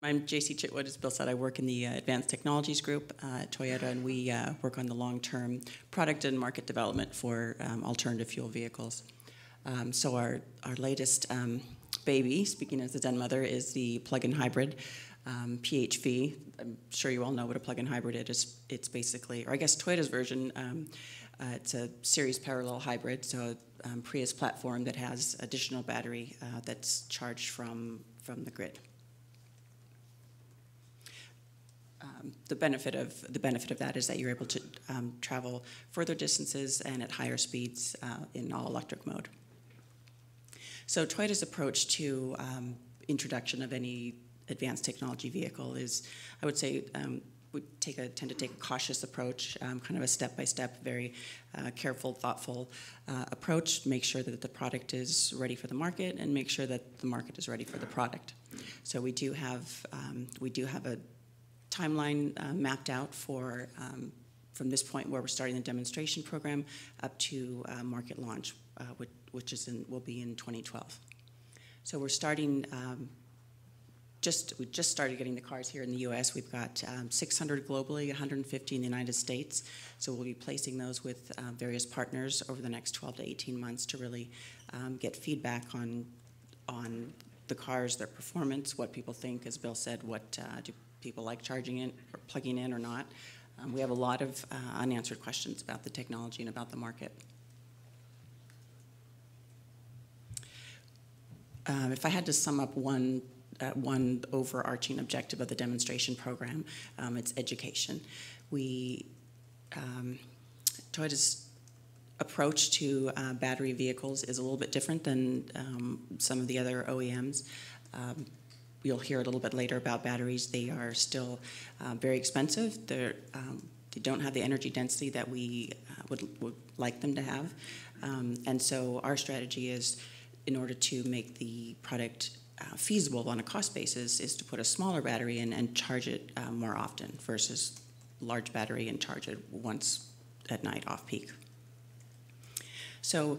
I'm Jaycie Chitwood, as Bill said. I work in the Advanced Technologies Group at Toyota, and we work on the long-term product and market development for alternative fuel vehicles. So our latest baby, speaking as a den mother, is the plug-in hybrid PHV. I'm sure you all know what a plug-in hybrid is. It's basically, or I guess Toyota's version, it's a series parallel hybrid, so a Prius platform that has additional battery that's charged from the grid. The benefit of that is that you're able to travel further distances and at higher speeds in all electric mode. So Toyota's approach to introduction of any advanced technology vehicle is, I would say, we tend to take a cautious approach, kind of a step-by-step, very careful, thoughtful approach. Make sure that the product is ready for the market, and make sure that the market is ready for the product. So we do have a timeline mapped out for from this point where we're starting the demonstration program up to market launch, which will be in 2012. So we're starting. We just started getting the cars here in the U.S. We've got 600 globally, 150 in the United States. So we'll be placing those with various partners over the next 12 to 18 months to really get feedback on the cars, their performance, what people think. As Bill said, what do people like charging in or plugging in or not. We have a lot of unanswered questions about the technology and about the market. If I had to sum up one overarching objective of the demonstration program, it's education. Toyota's approach to battery vehicles is a little bit different than some of the other OEMs. You'll hear a little bit later about batteries. They are still very expensive. They don't have the energy density that we would like them to have. And so our strategy is, in order to make the product feasible on a cost basis, is to put a smaller battery in and charge it more often versus large battery and charge it once at night off peak. So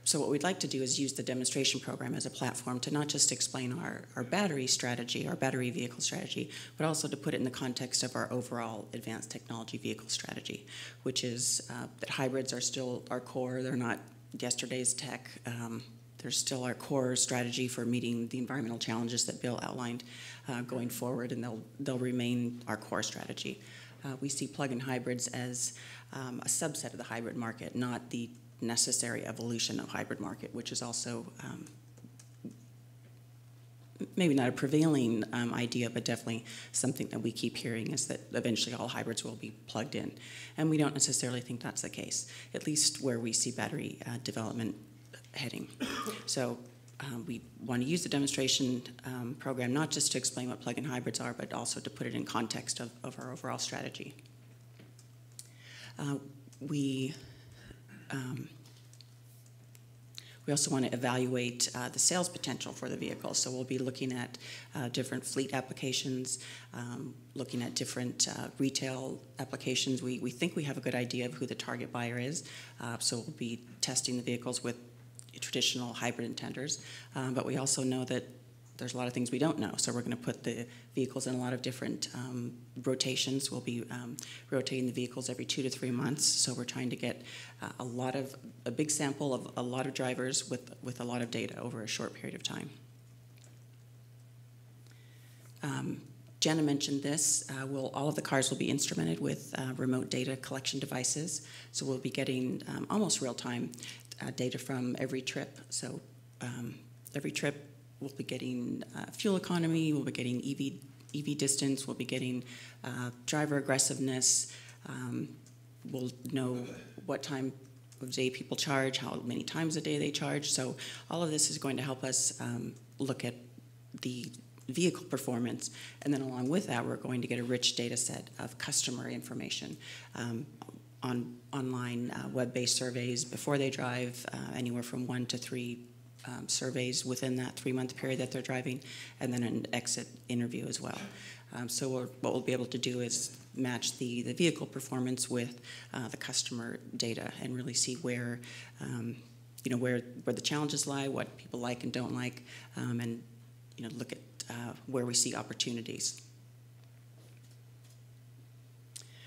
So what we'd like to do is use the demonstration program as a platform to not just explain our battery strategy, our battery vehicle strategy, but also to put it in the context of our overall advanced technology vehicle strategy, which is that hybrids are still our core. They're not yesterday's tech. They're still our core strategy for meeting the environmental challenges that Bill outlined going forward, and they'll remain our core strategy. We see plug-in hybrids as a subset of the hybrid market, not the necessary evolution of hybrid market, which is also maybe not a prevailing idea, but definitely something that we keep hearing, is that eventually all hybrids will be plugged in. And we don't necessarily think that's the case, at least where we see battery development heading. So we want to use the demonstration program not just to explain what plug-in hybrids are, but also to put it in context of our overall strategy. We also want to evaluate the sales potential for the vehicle. So we'll be looking at different fleet applications, looking at different retail applications. We think we have a good idea of who the target buyer is. So we'll be testing the vehicles with traditional hybrid intenders. But we also know that there's a lot of things we don't know. So we're going to put the vehicles in a lot of different rotations. We'll be rotating the vehicles every 2 to 3 months. So we're trying to get a big sample of a lot of drivers with a lot of data over a short period of time. Jenna mentioned this. All of the cars will be instrumented with remote data collection devices. So we'll be getting almost real-time data from every trip. So every trip, we'll be getting fuel economy, we'll be getting EV distance, we'll be getting driver aggressiveness, we'll know what time of day people charge, how many times a day they charge. So all of this is going to help us look at the vehicle performance, and then along with that, we're going to get a rich data set of customer information, online web-based surveys before they drive, anywhere from 1 to 3 surveys within that 3-month period that they're driving, and then an exit interview as well. So what we'll be able to do is match the vehicle performance with the customer data and really see where where the challenges lie, what people like and don't like, and look at where we see opportunities.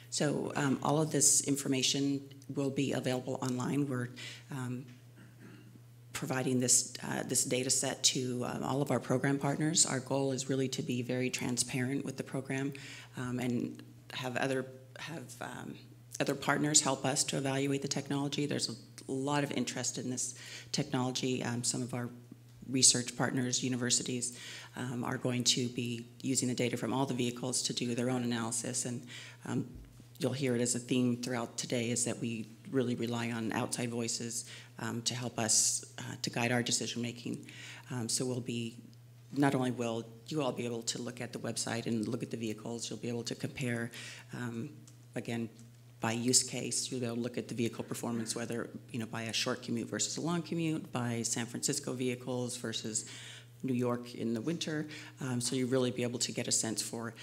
So all of this information will be available online. We're providing this data set to all of our program partners. Our goal is really to be very transparent with the program and have other partners help us to evaluate the technology. There's a lot of interest in this technology. Some of our research partners, universities, are going to be using the data from all the vehicles to do their own analysis, and you'll hear it as a theme throughout today, is that we really rely on outside voices to help us to guide our decision making. So not only will you all be able to look at the website and look at the vehicles, you'll be able to compare, again, by use case. You'll be able to look at the vehicle performance, whether by a short commute versus a long commute, by San Francisco vehicles versus New York in the winter. So you really be able to get a sense for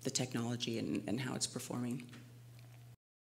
the technology and how it's performing.